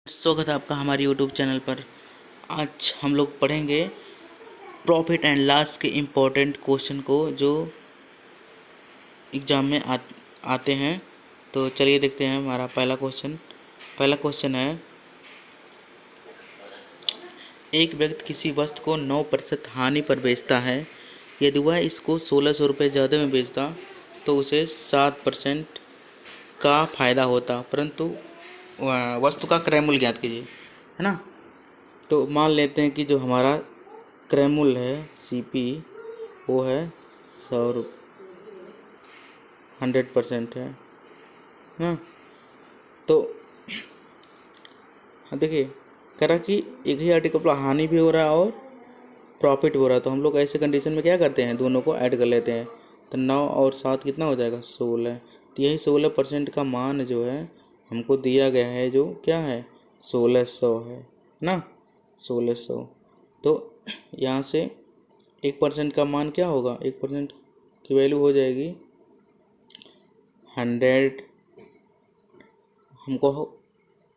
स्वागत है आपका हमारे YouTube चैनल पर। आज हम लोग पढ़ेंगे प्रॉफिट एंड लॉस के इम्पोर्टेंट क्वेश्चन को जो एग्ज़ाम में आते हैं। तो चलिए देखते हैं हमारा पहला क्वेश्चन है, एक व्यक्ति किसी वस्तु को 9% हानि पर बेचता है। यदि वह इसको 1600 रुपये ज़्यादा में बेचता तो उसे 7% का फ़ायदा होता, परंतु वस्तु का क्रय मूल्य ज्ञात कीजिए, है ना। तो मान लेते हैं कि जो हमारा क्रय मूल्य है CP वो है 100% है ना। तो देखिए करा कि एक ही आर्टिकल पर हानि भी हो रहा है और प्रॉफिट हो रहा है, तो हम लोग ऐसे कंडीशन में क्या करते हैं, दोनों को ऐड कर लेते हैं। तो 9 और 7 कितना हो जाएगा, 16। तो यही 16% का मान जो है हमको दिया गया है, जो क्या है 1600 है ना, 1600। तो यहाँ से 1% का मान क्या होगा, 1% की वैल्यू हो जाएगी 100। हमको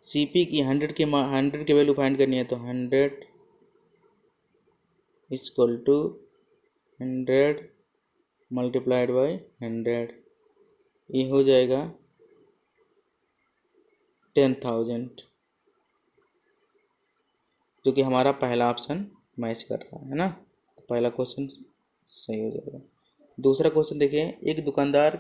CP की 100 की वैल्यू फाइंड करनी है, तो 100 इक्वल टू 100 मल्टीप्लाइड बाई 100, ये हो जाएगा 10,000, जो कि हमारा पहला ऑप्शन मैच कर रहा है ना। तो पहला क्वेश्चन सही हो जाएगा। दूसरा क्वेश्चन देखिए, एक दुकानदार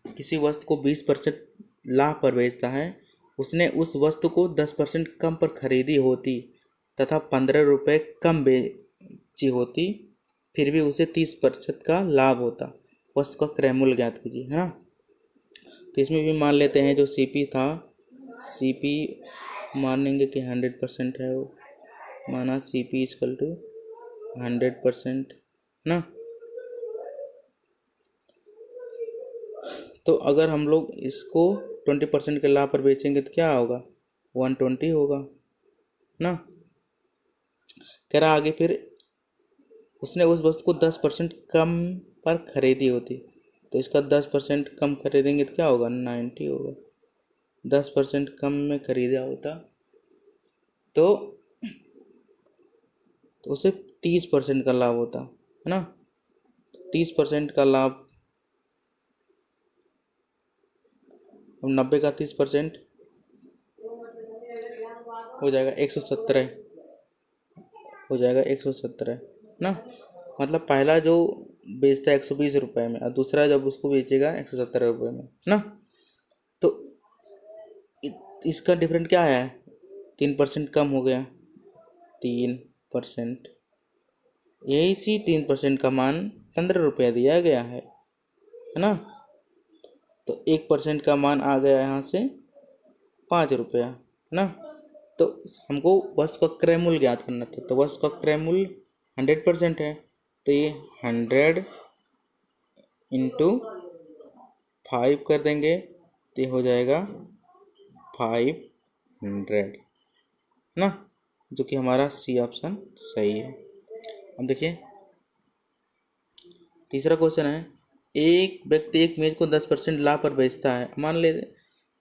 किसी वस्तु को 20% लाभ पर बेचता है। उसने उस वस्तु को 10% कम पर खरीदी होती तथा 15 रुपये कम बेची होती, फिर भी उसे 30% का लाभ होता। वस्तु का क्रय मूल्य ज्ञात कीजिए, है ना। तो इसमें भी मान लेते हैं जो CP था, CP मानेंगे कि 100% है, वो माना CP इक्वल टू 100% ना। तो अगर हम लोग इसको 20% के लाभ पर बेचेंगे तो क्या होगा, 120 होगा ना। कह रहा आगे, फिर उसने उस वस्तु को 10% कम पर खरीदी होती, तो इसका 10% कम खरीदेंगे तो क्या होगा, 90 होगा। 10% कम में खरीदा होता तो उसे 30% का लाभ होता, है ना। 30% का लाभ, 90 का 30% हो जाएगा 117, हो जाएगा 117 ना। मतलब पहला जो बेचता है 120 रुपये में और दूसरा जब उसको बेचेगा 117 रुपये में ना। तो इसका डिफरेंट क्या है, 3% कम हो गया, 3%। यही सी 3% का मान 15 रुपया दिया गया है ना। तो 1% का मान आ गया यहाँ से 5 रुपया, है ना। तो हमको वस्तु का क्रय मूल्य ज्ञात करना था, तो वस्तु का क्रय मूल्य 100% है, तो ये 100 इंटू 5 कर देंगे तो ये हो जाएगा 500 ना, जो कि हमारा C ऑप्शन सही है। अब देखिए तीसरा क्वेश्चन है, एक व्यक्ति एक मेज को 10% लाभ पर बेचता है। मान ले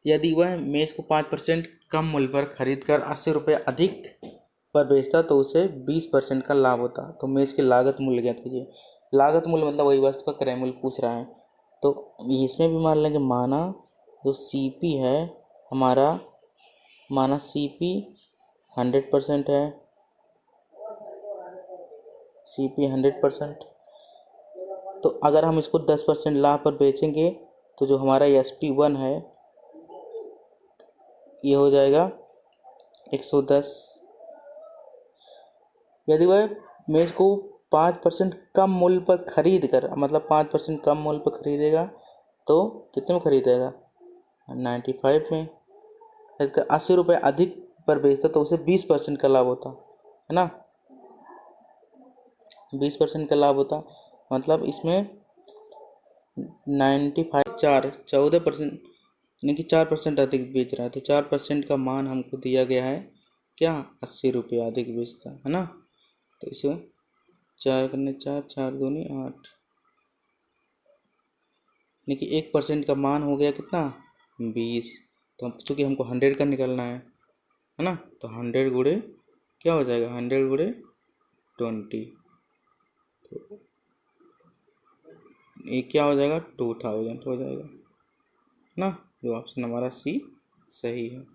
यदि वह मेज को 5% कम मूल्य पर खरीद कर 80 रुपये अधिक पर बेचता तो उसे 20% का लाभ होता। तो मेज की लागत मूल्य ज्ञात कीजिए। लागत मूल्य मतलब वही वस्तु का क्रय मूल्य पूछ रहा है। तो इसमें भी मान लेंगे, माना जो CP है हमारा, माना CP 100% है, CP 100%। तो अगर हम इसको 10% लाभ पर बेचेंगे तो जो हमारा SP1 है ये हो जाएगा 110। यदि वह मेज को 5% कम मूल्य पर खरीद कर, मतलब 5% कम मूल्य पर खरीदेगा तो कितने में खरीदेगा, 95 में। यदि 80 रुपये अधिक पर बेचता तो उसे 20% का लाभ होता, है ना। 20% का लाभ होता, मतलब इसमें 95 14%, यानी कि 4% अधिक बेच रहा है। तो 4% का मान हमको दिया गया है क्या, 80 रुपये अधिक बेचता है ना। तो इसे 4 करने 4, 4 दूनी 8, यानी कि 1% का मान हो गया कितना, 20। तो चूँकि हमको 100 का निकलना है है ना। तो 100 गुणे क्या हो जाएगा, 100 गुणे 20, तो ये क्या हो जाएगा, 2000 हो जाएगा ना। जो ऑप्शन हमारा सी सही है।